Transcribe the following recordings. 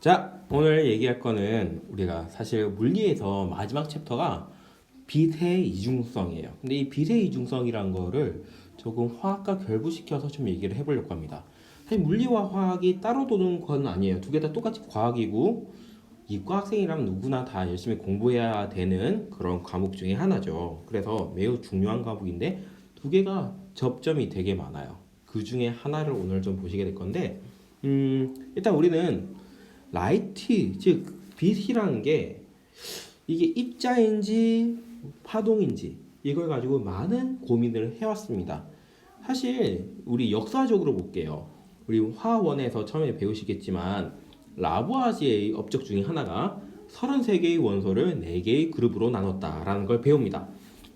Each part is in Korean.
자, 오늘 얘기할 거는 우리가 사실 물리에서 마지막 챕터가 빛의 이중성이에요. 근데 이 빛의 이중성이란 거를 조금 화학과 결부시켜서 좀 얘기를 해보려고 합니다. 사실 물리와 화학이 따로 도는 건 아니에요. 두 개 다 똑같이 과학이고 이과학생이라면 누구나 다 열심히 공부해야 되는 그런 과목 중에 하나죠. 그래서 매우 중요한 과목인데 두 개가 접점이 되게 많아요. 그 중에 하나를 오늘 좀 보시게 될 건데 일단 우리는 라이트, 즉 빛이라는 게 이게 입자인지 파동인지 이걸 가지고 많은 고민을 해왔습니다. 사실 우리 역사적으로 볼게요. 우리 화원에서 처음에 배우시겠지만 라부아지에의 업적 중에 하나가 33개의 원소를 4개의 그룹으로 나눴다라는 걸 배웁니다.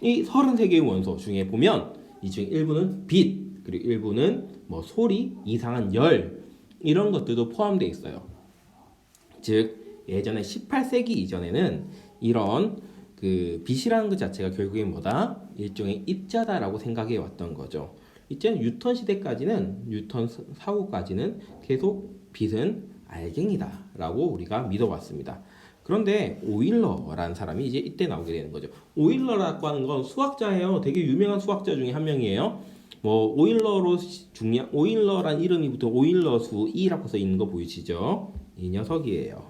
이 33개의 원소 중에 보면 이 중 일부는 빛, 그리고 일부는 뭐 소리, 이상한 열 이런 것들도 포함되어 있어요. 즉 예전에 18세기 이전에는 이런 그 빛이라는 것 자체가 결국엔 뭐다? 일종의 입자다라고 생각해 왔던 거죠. 이제 뉴턴 시대까지는 뉴턴 사고까지는 계속 빛은 알갱이다라고 우리가 믿어왔습니다. 그런데 오일러라는 사람이 이제 이때 나오게 되는 거죠. 오일러라고 하는 건 수학자예요. 되게 유명한 수학자 중에 한 명이에요. 뭐 오일러로 중요한 오일러란 이름이 붙은 오일러수 E라고 써 있는 거 보이시죠? 이 녀석이에요.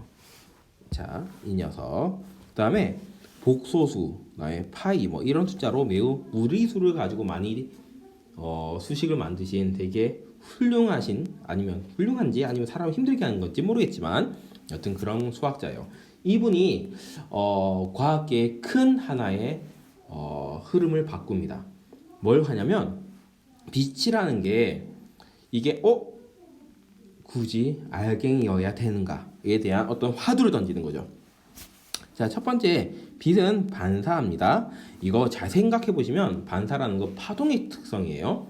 자, 이 녀석. 그다음에 복소수, 그다음에 파이 뭐 이런 숫자로 매우 무리수를 가지고 많이 수식을 만드신 되게 훌륭하신 아니면 훌륭한지 아니면 사람을 힘들게 하는 건지 모르겠지만 여튼 그런 수학자예요. 이분이 과학계의 큰 하나의 흐름을 바꿉니다. 뭘 하냐면 빛이라는 게 이게 굳이 알갱이여야 되는가에 대한 어떤 화두를 던지는 거죠. 자, 첫 번째 빛은 반사합니다. 이거 잘 생각해 보시면 반사라는 거 파동의 특성이에요.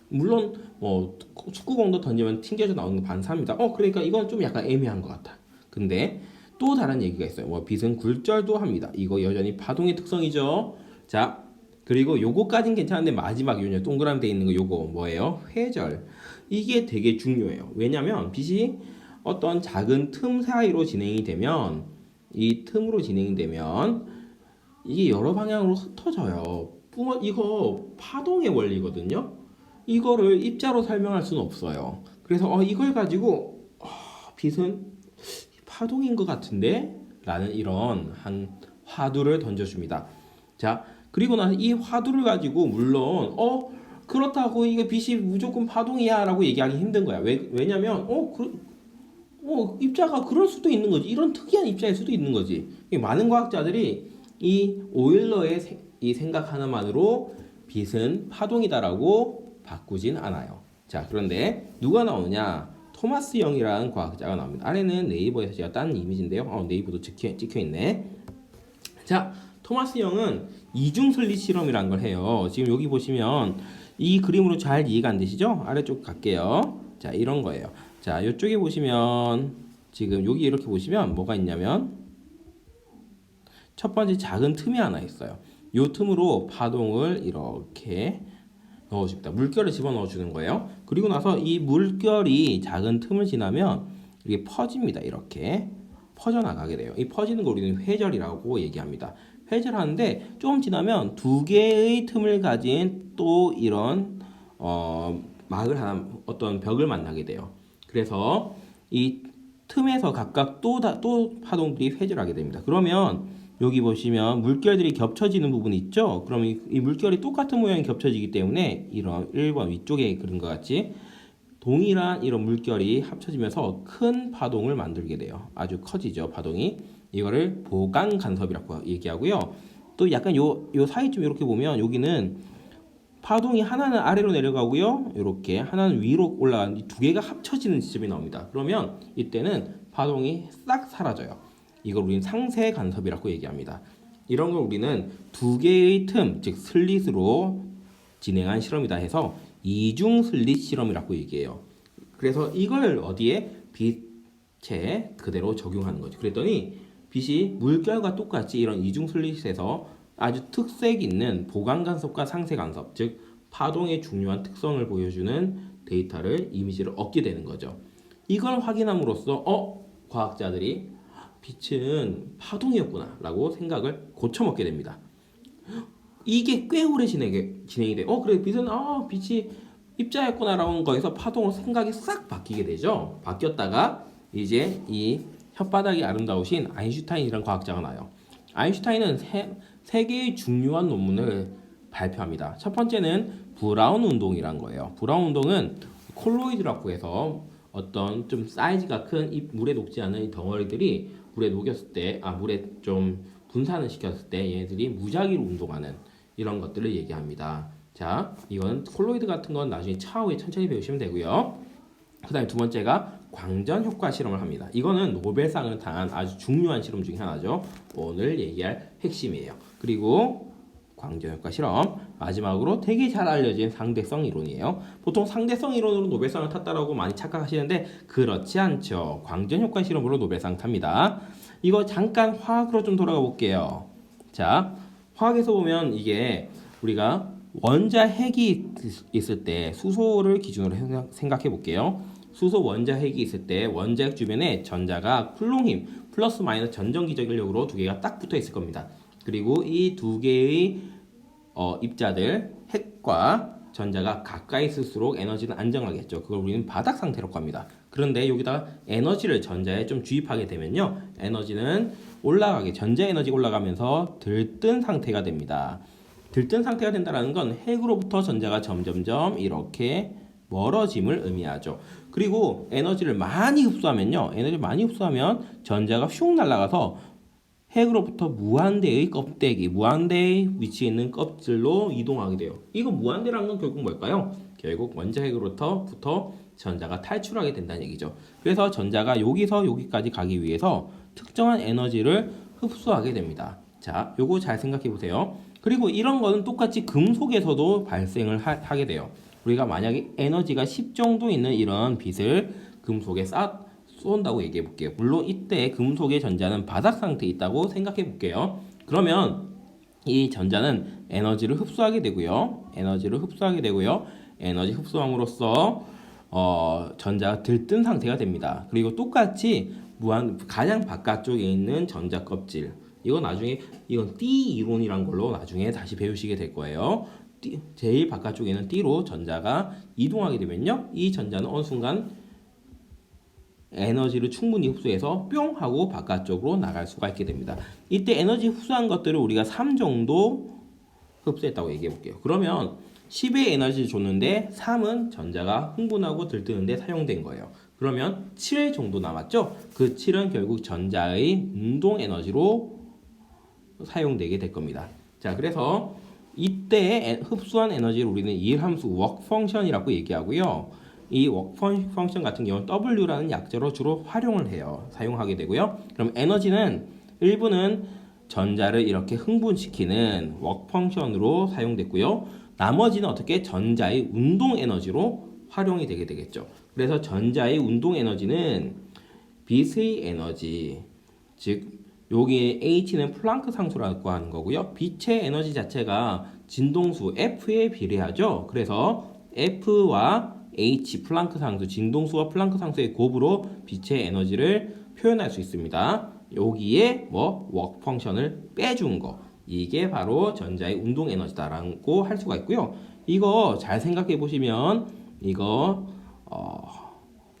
물론 뭐 축구공도 던지면 튕겨져 나오는 거 반사입니다. 그러니까 이건 좀 약간 애매한 것 같아. 근데 또 다른 얘기가 있어요. 뭐 빛은 굴절도 합니다. 이거 여전히 파동의 특성이죠. 자, 그리고 요거까진 괜찮은데 마지막 요냐 동그라미 돼 있는 거 요거 뭐예요? 회절. 이게 되게 중요해요. 왜냐면 빛이 어떤 작은 틈 사이로 진행이 되면 이 틈으로 진행이 되면 이게 여러 방향으로 흩어져요. 이거 파동의 원리거든요. 이거를 입자로 설명할 수는 없어요. 그래서 이걸 가지고 빛은 파동인 것 같은데? 라는 이런 한 화두를 던져줍니다. 자, 그리고 나서 이 화두를 가지고 물론 그렇다고 이게 빛이 무조건 파동이야 라고 얘기하기 힘든 거야. 왜냐면 입자가 그럴 수도 있는 거지. 이런 특이한 입자일 수도 있는 거지. 많은 과학자들이 이 오일러의 이 생각 하나만으로 빛은 파동이다라고 바꾸진 않아요. 자, 그런데 누가 나오느냐? 토마스 영이라는 과학자가 나옵니다. 아래는 네이버에서 제가 딴 이미지인데요. 네이버도 찍혀 있네. 자, 토마스 영은 이중슬릿 실험이라는 걸 해요. 지금 여기 보시면 이 그림으로 잘 이해가 안 되시죠? 아래쪽 갈게요. 자, 이런 거예요. 자, 이쪽에 보시면 지금 여기 이렇게 보시면 뭐가 있냐면 첫 번째 작은 틈이 하나 있어요. 이 틈으로 파동을 이렇게 넣어줍니다. 물결을 집어넣어 주는 거예요. 그리고 나서 이 물결이 작은 틈을 지나면 이게 퍼집니다. 이렇게 퍼져나가게 돼요. 이 퍼지는 걸 우리는 회절이라고 얘기합니다. 회절하는데 조금 지나면 두 개의 틈을 가진 또 이런 막을 하나 어떤 벽을 만나게 돼요. 그래서 이 틈에서 각각 또 파동들이 회절하게 됩니다. 그러면 여기 보시면 물결들이 겹쳐지는 부분이 있죠. 그럼 이 물결이 똑같은 모양이 겹쳐지기 때문에 이런 1번 위쪽에 그린 것 같이 동일한 이런 물결이 합쳐지면서 큰 파동을 만들게 돼요. 아주 커지죠, 파동이. 이거를 보강 간섭이라고 얘기하고요. 또 약간 요 사이쯤 이렇게 보면 여기는 파동이 하나는 아래로 내려가고요. 이렇게 하나는 위로 올라가는 이 두 개가 합쳐지는 지점이 나옵니다. 그러면 이때는 파동이 싹 사라져요. 이걸 우리는 상세 간섭이라고 얘기합니다. 이런 걸 우리는 두 개의 틈, 즉 슬릿으로 진행한 실험이다 해서 이중 슬릿 실험이라고 얘기해요. 그래서 이걸 어디에 빛에 그대로 적용하는 거죠. 그랬더니 빛이 물결과 똑같이 이런 이중 슬릿에서 아주 특색 있는 보강 간섭과 상세 간섭, 즉 파동의 중요한 특성을 보여주는 데이터를 이미지를 얻게 되는 거죠. 이걸 확인함으로써 과학자들이 빛은 파동이었구나 라고 생각을 고쳐먹게 됩니다. 이게 꽤 오래 진행이 돼. 그래 빛은 빛이 입자였구나라는 거에서 파동으로 생각이 싹 바뀌게 되죠. 바뀌었다가 이제 이 혓바닥이 아름다우신 아인슈타인이라는 과학자가 나요. 아인슈타인은 세 개의 중요한 논문을 발표합니다. 첫 번째는 브라운 운동이란 거예요. 브라운 운동은 콜로이드라고 해서 어떤 좀 사이즈가 큰 물에 녹지 않은 이 덩어리들이 물에 녹였을 때, 물에 좀 분산을 시켰을 때 얘네들이 무작위로 운동하는 이런 것들을 얘기합니다. 자, 이건 콜로이드 같은 건 나중에 차후에 천천히 배우시면 되고요. 그 다음에 두 번째가 광전 효과 실험을 합니다. 이거는 노벨상을 탄 아주 중요한 실험 중에 하나죠. 오늘 얘기할 핵심이에요. 그리고 광전 효과 실험, 마지막으로 되게 잘 알려진 상대성 이론이에요. 보통 상대성 이론으로 노벨상을 탔다라고 많이 착각하시는데 그렇지 않죠. 광전 효과 실험으로 노벨상 탑니다. 이거 잠깐 화학으로 좀 돌아가 볼게요. 자, 화학에서 보면 이게 우리가 원자핵이 있을 때 수소를 기준으로 생각해 볼게요. 수소 원자핵이 있을 때 원자핵 주변에 전자가 쿨롱힘 플러스 마이너스 전정기적력으로 두 개가 딱 붙어 있을 겁니다. 그리고 이 두 개의 입자들 핵과 전자가 가까이 있을수록 에너지는 안정하겠죠. 그걸 우리는 바닥 상태라고 합니다. 그런데 여기다 에너지를 전자에 좀 주입하게 되면요, 에너지는 전자 에너지가 올라가면서 들뜬 상태가 됩니다. 들뜬 상태가 된다는 건 핵으로부터 전자가 점점점 이렇게 멀어짐을 의미하죠. 그리고 에너지를 많이 흡수하면 전자가 휙 날아가서 핵으로부터 무한대의 무한대에 위치해 있는 껍질로 이동하게 돼요. 이거 무한대라는 건 결국 뭘까요? 결국 원자핵으로부터 전자가 탈출하게 된다는 얘기죠. 그래서 전자가 여기서 여기까지 가기 위해서 특정한 에너지를 흡수하게 됩니다. 자, 요거 잘 생각해 보세요. 그리고 이런 거는 똑같이 금속에서도 발생을 하게 돼요. 우리가 만약에 에너지가 10 정도 있는 이런 빛을 금속에 쏜다고 얘기해 볼게요. 물론 이때 금속의 전자는 바닥 상태에 있다고 생각해 볼게요. 그러면 이 전자는 에너지를 흡수하게 되고요. 에너지 흡수함으로써 전자가 들뜬 상태가 됩니다. 그리고 똑같이 가장 바깥쪽에 있는 전자 껍질, 이건 띠 이론이란 걸로 나중에 다시 배우시게 될 거예요. 제일 바깥쪽에 있는 띠로 전자가 이동하게 되면요, 이 전자는 어느 순간 에너지를 충분히 흡수해서 뿅 하고 바깥쪽으로 나갈 수가 있게 됩니다. 이때 에너지 흡수한 것들을 우리가 3 정도 흡수했다고 얘기해 볼게요. 그러면 10의 에너지를 줬는데 3은 전자가 흥분하고 들뜨는데 사용된 거예요. 그러면 7 정도 남았죠? 그 7은 결국 전자의 운동 에너지로 사용되게 될 겁니다. 자, 그래서 이때 흡수한 에너지를 우리는 이일함수 work function이라고 얘기하고요. 이 work function 같은 경우는 W라는 약자로 주로 사용하게 되고요. 그럼 에너지는 일부는 전자를 이렇게 흥분시키는 work function으로 사용됐고요. 나머지는 어떻게 전자의 운동 에너지로 활용이 되게 되겠죠. 그래서 전자의 운동 에너지는 빛의 에너지, 즉 여기 H는 플랑크 상수라고 하는 거고요. 빛의 에너지 자체가 진동수 F에 비례하죠. 그래서 F와 H, 플랑크 상수, 진동수와 플랑크 상수의 곱으로 빛의 에너지를 표현할 수 있습니다. 여기에 워크 펑션을 빼준 거, 이게 바로 전자의 운동 에너지다라고 할 수가 있고요. 이거 잘 생각해 보시면 이거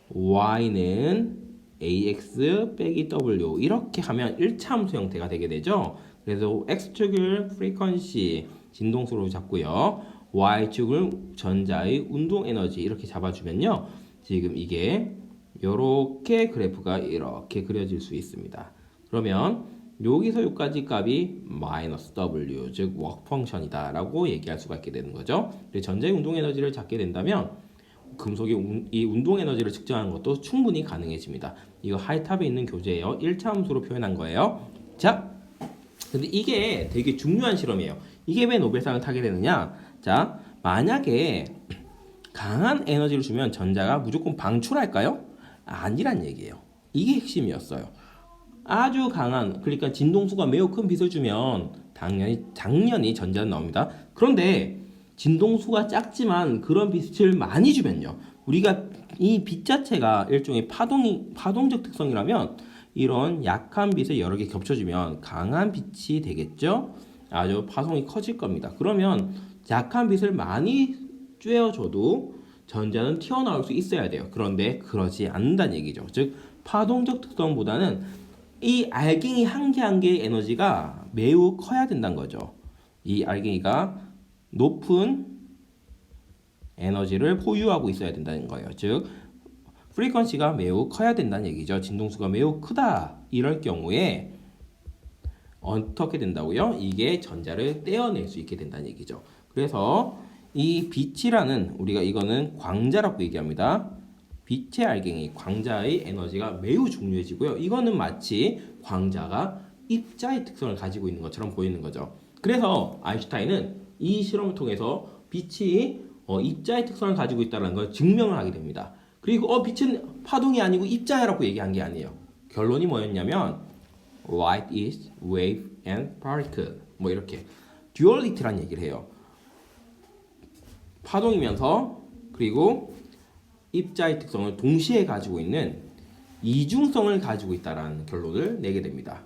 Y는 AX 빼기 W 이렇게 하면 1차 함수 형태가 되게 되죠. 그래서 X축을 프리퀀시 진동수로 잡고요, Y축을 전자의 운동 에너지 이렇게 잡아주면요, 지금 이게 이렇게 그래프가 이렇게 그려질 수 있습니다. 그러면 여기서 여기까지 값이 마이너스 W, 즉 워크 펑션이다 라고 얘기할 수가 있게 되는 거죠. 전자의 운동 에너지를 잡게 된다면 금속의 이 운동 에너지를 측정하는 것도 충분히 가능해집니다. 이거 하이탑에 있는 교재예요. 1차 함수로 표현한 거예요. 자, 근데 이게 되게 중요한 실험이에요. 이게 왜 노벨상을 타게 되느냐? 자, 만약에 강한 에너지를 주면 전자가 무조건 방출할까요? 아니란 얘기예요. 이게 핵심이었어요. 아주 강한, 그러니까 진동수가 매우 큰 빛을 주면 당연히 전자는 나옵니다. 그런데 진동수가 작지만 그런 빛을 많이 주면요, 우리가 이 빛 자체가 일종의 파동적 특성이라면 이런 약한 빛을 여러 개 겹쳐주면 강한 빛이 되겠죠? 아주 파동이 커질 겁니다. 그러면 약한 빛을 많이 쬐어줘도 전자는 튀어나올 수 있어야 돼요. 그런데 그러지 않는다는 얘기죠. 즉 파동적 특성보다는 이 알갱이 한 개 한 개의 에너지가 매우 커야 된다는 거죠. 이 알갱이가 높은 에너지를 보유하고 있어야 된다는 거예요. 즉 프리퀀시가 매우 커야 된다는 얘기죠. 진동수가 매우 크다. 이럴 경우에 어떻게 된다고요? 이게 전자를 떼어낼 수 있게 된다는 얘기죠. 그래서 이 빛이라는 우리가 이거는 광자라고 얘기합니다. 빛의 알갱이, 광자의 에너지가 매우 중요해지고요. 이거는 마치 광자가 입자의 특성을 가지고 있는 것처럼 보이는 거죠. 그래서 아인슈타인은 이 실험을 통해서 빛이 입자의 특성을 가지고 있다는 걸 증명을 하게 됩니다. 그리고 빛은 파동이 아니고 입자라고 얘기한 게 아니에요. 결론이 뭐였냐면 light is wave and particle 뭐 이렇게 듀얼리티라는 얘기를 해요. 파동이면서 그리고 입자의 특성을 동시에 가지고 있는 이중성을 가지고 있다라는 결론을 내게 됩니다.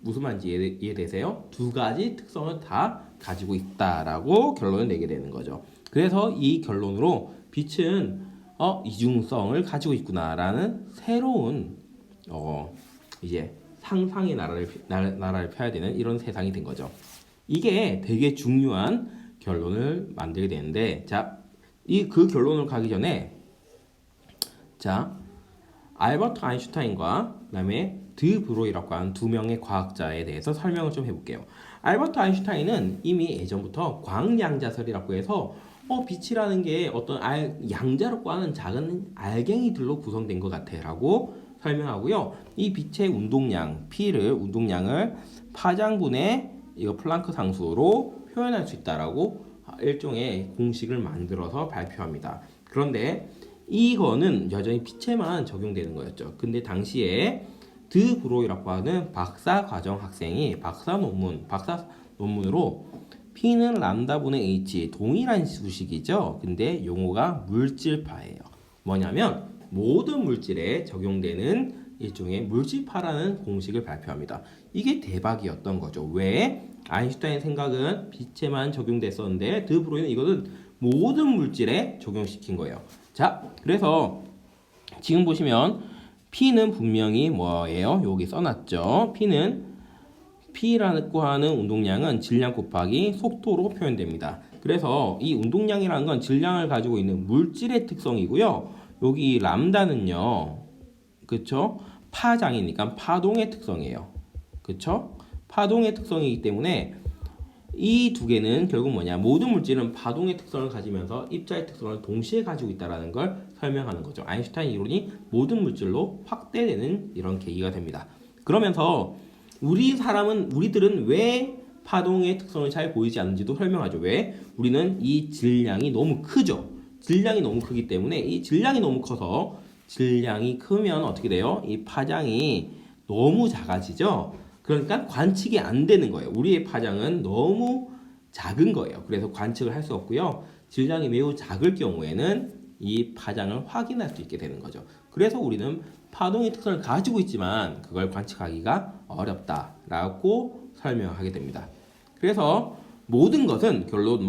무슨 말인지 이해되세요? 두 가지 특성을 다 가지고 있다라고 결론을 내게 되는 거죠. 그래서 이 결론으로 빛은 이중성을 가지고 있구나라는 새로운 이제 상상의 나라를 펴야 되는 이런 세상이 된 거죠. 이게 되게 중요한 결론을 만들게 되는데, 자, 그 결론을 가기 전에, 자, 알버트 아인슈타인과 그다음에 드 브로이라고 하는 두 명의 과학자에 대해서 설명을 좀 해볼게요. 알버트 아인슈타인은 이미 예전부터 광양자설이라고 해서 빛이라는 게 어떤 양자라고 하는 작은 알갱이들로 구성된 것 같아라고 설명하고요. 이 빛의 운동량을 파장분의 이거 플랑크 상수로 표현할 수 있다라고 일종의 공식을 만들어서 발표합니다. 그런데 이거는 여전히 빛에만 적용되는 거였죠. 근데 당시에 드 브로이라고 하는 박사 과정 학생이 박사 논문으로 P는 람다분의 H 동일한 수식이죠. 근데 용어가 물질파예요. 뭐냐면 모든 물질에 적용되는 일종의 물질파라는 공식을 발표합니다. 이게 대박이었던 거죠. 왜? 아인슈타인 생각은 빛에만 적용됐었는데 드 브로이는 이거는 모든 물질에 적용시킨 거예요. 자, 그래서 지금 보시면 P는 분명히 뭐예요? 여기 써놨죠. P라고 하는 운동량은 질량 곱하기 속도로 표현됩니다. 그래서 이 운동량이라는 건 질량을 가지고 있는 물질의 특성이고요. 여기 람다는요, 그쵸? 파장이니까 파동의 특성이에요. 그쵸? 파동의 특성이기 때문에 이 두 개는 결국 뭐냐? 모든 물질은 파동의 특성을 가지면서 입자의 특성을 동시에 가지고 있다는 걸 설명하는 거죠. 아인슈타인 이론이 모든 물질로 확대되는 이런 계기가 됩니다. 그러면서 우리들은 왜 파동의 특성을 잘 보이지 않는지도 설명하죠. 왜? 우리는 이 질량이 너무 크죠. 질량이 너무 크기 때문에 이 질량이 너무 커서 질량이 크면 어떻게 돼요? 이 파장이 너무 작아지죠. 그러니까 관측이 안 되는 거예요. 우리의 파장은 너무 작은 거예요. 그래서 관측을 할 수 없고요. 질량이 매우 작을 경우에는 이 파장을 확인할 수 있게 되는 거죠. 그래서 우리는 파동의 특성을 가지고 있지만 그걸 관측하기가 어렵다라고 설명하게 됩니다. 그래서 모든 것은 결론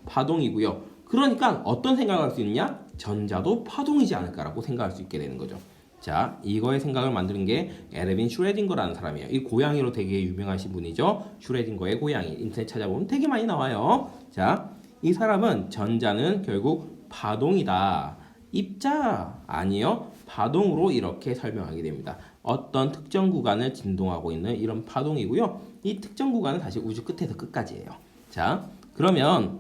파동이고요. 그러니까 어떤 생각을 할 수 있느냐? 전자도 파동이지 않을까라고 생각할 수 있게 되는 거죠. 자, 이거의 생각을 만드는 게 에르빈 슈레딩거라는 사람이에요. 이 고양이로 되게 유명하신 분이죠. 슈레딩거의 고양이. 인터넷 찾아보면 되게 많이 나와요. 자, 이 사람은 전자는 결국 파동이다. 입자 아니요. 파동으로 이렇게 설명하게 됩니다. 어떤 특정 구간을 진동하고 있는 이런 파동이고요. 이 특정 구간은 사실 우주 끝에서 끝까지예요. 자, 그러면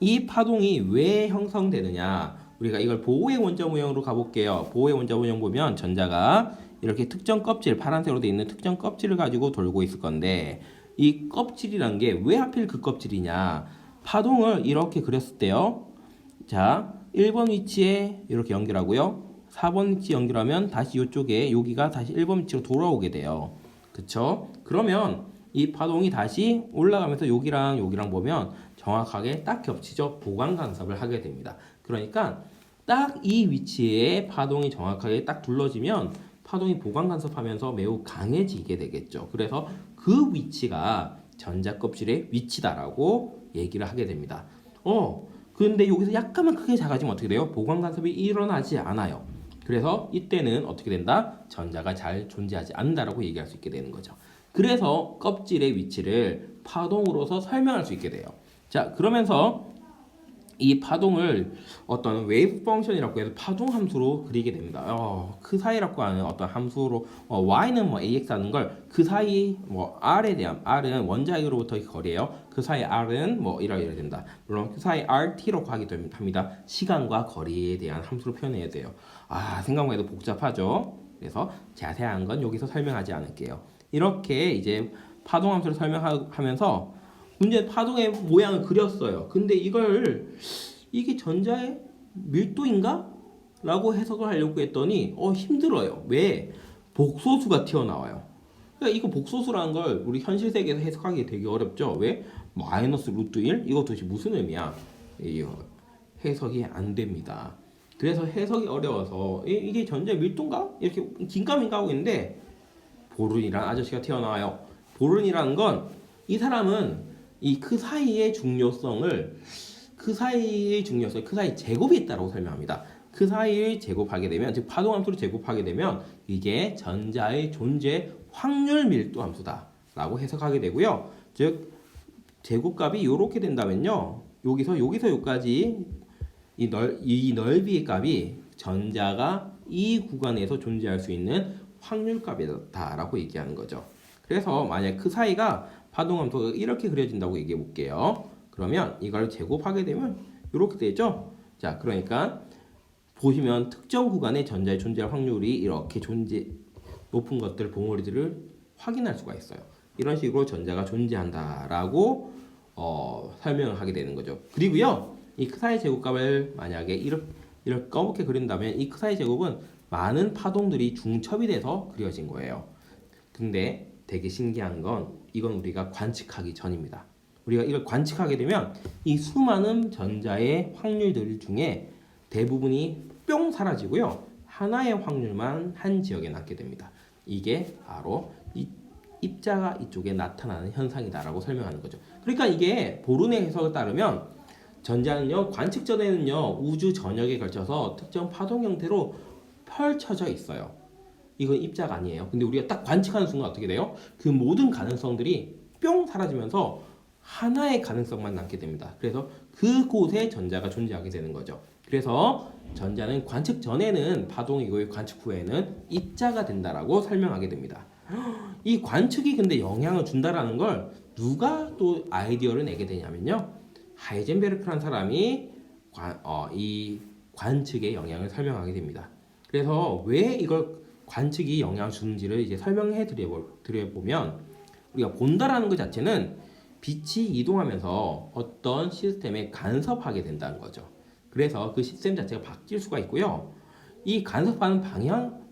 이 파동이 왜 형성되느냐? 우리가 이걸 보호의 원자 모형으로 가볼게요. 보호의 원자 모형 보면 전자가 이렇게 특정 껍질, 파란색으로 되어 있는 특정 껍질을 가지고 돌고 있을 건데 이 껍질이란 게 왜 하필 그 껍질이냐? 파동을 이렇게 그렸을 때요. 자, 1번 위치에 이렇게 연결하고요. 4번 위치 연결하면 다시 이쪽에 여기가 다시 1번 위치로 돌아오게 돼요. 그쵸? 그러면 이 파동이 다시 올라가면서 여기랑 보면 정확하게 딱 겹치죠. 보강 간섭을 하게 됩니다. 그러니까 딱 이 위치에 파동이 정확하게 딱 둘러지면 파동이 보강 간섭하면서 매우 강해지게 되겠죠. 그래서 그 위치가 전자 껍질의 위치다라고 얘기를 하게 됩니다. 근데 여기서 약간만 크게 작아지면 어떻게 돼요? 보강 간섭이 일어나지 않아요. 그래서 이때는 어떻게 된다? 전자가 잘 존재하지 않는다라고 얘기할 수 있게 되는 거죠. 그래서 껍질의 위치를 파동으로서 설명할 수 있게 돼요. 자, 그러면서 이 파동을 어떤 웨이브 펑션이라고 해서 파동 함수로 그리게 됩니다. 그 사이라고 하는 어떤 함수로 y는 뭐 ax 하는 걸 그 사이 뭐 r에 대한 r은 원자기로부터의 거리예요. 그 사이 r은 뭐 이래야 된다. 물론 그 사이 rt로 하기도 합니다. 시간과 거리에 대한 함수로 표현해야 돼요. 생각만 해도 복잡하죠. 그래서 자세한 건 여기서 설명하지 않을게요. 이렇게 이제 파동 함수를 설명하면서 문제 파동의 모양을 그렸어요. 근데 이게 전자의 밀도인가? 라고 해석을 하려고 했더니 힘들어요. 왜? 복소수가 튀어나와요. 그러니까 이거 복소수라는 걸 우리 현실 세계에서 해석하기 되게 어렵죠. 왜? 마이너스 루트 1? 이거 도대체 무슨 의미야? 해석이 안 됩니다. 그래서 해석이 어려워서 이게 전자의 밀도인가? 이렇게 긴가민가 하고 있는데 보른이라는 아저씨가 튀어나와요. 보른이라는 건 이 사람은 이 그 사이의 중요성을 그 사이의 제곱이 있다고 설명합니다. 그 사이를 제곱하게 되면 즉 파동 함수를 제곱하게 되면 이게 전자의 존재 확률 밀도 함수다라고 해석하게 되고요. 즉 제곱값이 이렇게 된다면요. 여기서 여기까지 이 넓이의 값이 전자가 이 구간에서 존재할 수 있는 확률값이다라고 얘기하는 거죠. 그래서 만약 그 사이가 파동함수가 이렇게 그려진다고 얘기해 볼게요. 그러면 이걸 제곱하게 되면 이렇게 되죠. 자, 그러니까 보시면 특정 구간에 전자의 존재할 확률이 이렇게 높은 것들 봉우리들을 확인할 수가 있어요. 이런 식으로 전자가 존재한다라고 설명을 하게 되는 거죠. 그리고요, 이 크사의 제곱값을 만약에 이렇게 검게 그린다면 이 크사의 제곱은 많은 파동들이 중첩이 돼서 그려진 거예요. 근데 되게 신기한 건 이건 우리가 관측하기 전입니다. 우리가 이걸 관측하게 되면 이 수많은 전자의 확률들 중에 대부분이 뿅 사라지고요. 하나의 확률만 한 지역에 남게 됩니다. 이게 바로 입자가 이쪽에 나타나는 현상이다라고 설명하는 거죠. 그러니까 이게 보른의 해석에 따르면 전자는요, 관측 전에는요, 우주 전역에 걸쳐서 특정 파동 형태로 펼쳐져 있어요. 이건 입자가 아니에요. 근데 우리가 딱 관측하는 순간 어떻게 돼요? 그 모든 가능성들이 뿅 사라지면서 하나의 가능성만 남게 됩니다. 그래서 그곳에 전자가 존재하게 되는 거죠. 그래서 전자는 관측 전에는 파동이고 관측 후에는 입자가 된다라고 설명하게 됩니다. 이 관측이 근데 영향을 준다라는 걸 누가 또 아이디어를 내게 되냐면요. 하이젠베르크라는 사람이 이 관측의 영향을 설명하게 됩니다. 그래서 왜 이걸 관측이 영향을 주는지를 이제 설명해 드려보면 우리가 본다라는 것 자체는 빛이 이동하면서 어떤 시스템에 간섭하게 된다는 거죠. 그래서 그 시스템 자체가 바뀔 수가 있고요. 이 간섭하는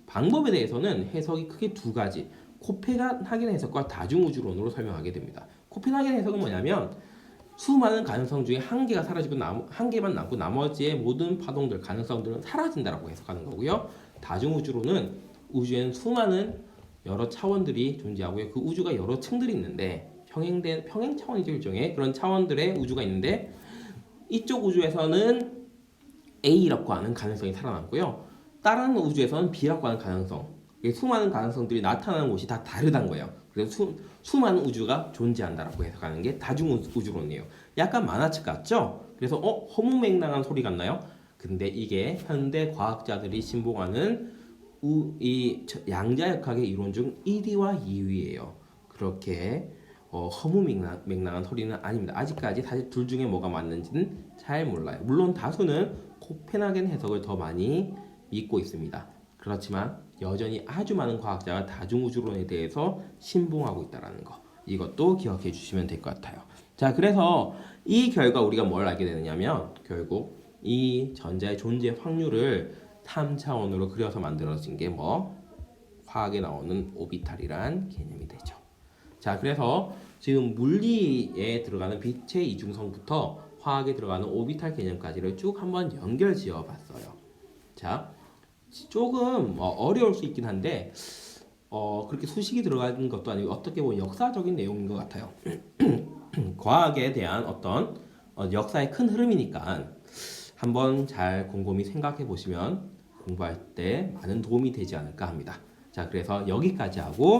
방법에 대해서는 해석이 크게 두 가지. 코펜하겐 해석과 다중우주론으로 설명하게 됩니다. 코펜하겐 해석은 뭐냐면 수많은 가능성 중에 한 개가 사라지고 한 개만 남고 나머지의 모든 파동들, 가능성들은 사라진다라고 해석하는 거고요. 다중우주론은 우주에는 수많은 여러 차원들이 존재하고요. 그 우주가 여러 층들이 있는데 평행 차원이죠, 일종의 그런 차원들의 우주가 있는데 이쪽 우주에서는 A라고 하는 가능성이 살아남고요. 다른 우주에서는 B라고 하는 가능성, 수많은 가능성들이 나타나는 곳이 다 다르다는 거예요. 그래서 수많은 우주가 존재한다라고 해석하는 게 다중우주론이에요. 약간 만화책 같죠? 그래서 허무맹랑한 소리 같나요? 근데 이게 현대 과학자들이 신봉하는 이 양자역학의 이론 중 1위와 2위예요. 그렇게 허무맹랑한 소리는 아닙니다. 아직까지 사실 둘 중에 뭐가 맞는지는 잘 몰라요. 물론 다수는 코펜하겐 해석을 더 많이 믿고 있습니다. 그렇지만 여전히 아주 많은 과학자가 다중우주론에 대해서 신봉하고 있다는 거, 이것도 기억해 주시면 될 것 같아요. 자, 그래서 이 결과 우리가 뭘 알게 되느냐면 결국 이 전자의 존재 확률을 3차원으로 그려서 만들어진 게 화학에 나오는 오비탈이란 개념이 되죠. 자, 그래서 지금 물리에 들어가는 빛의 이중성부터 화학에 들어가는 오비탈 개념까지를 쭉 한번 연결 지어 봤어요. 자, 조금 어려울 수 있긴 한데 그렇게 수식이 들어가는 것도 아니고 어떻게 보면 역사적인 내용인 것 같아요. 과학에 대한 어떤 역사의 큰 흐름이니까 한번 잘 곰곰이 생각해 보시면 공부할 때 많은 도움이 되지 않을까 합니다. 자, 그래서 여기까지 하고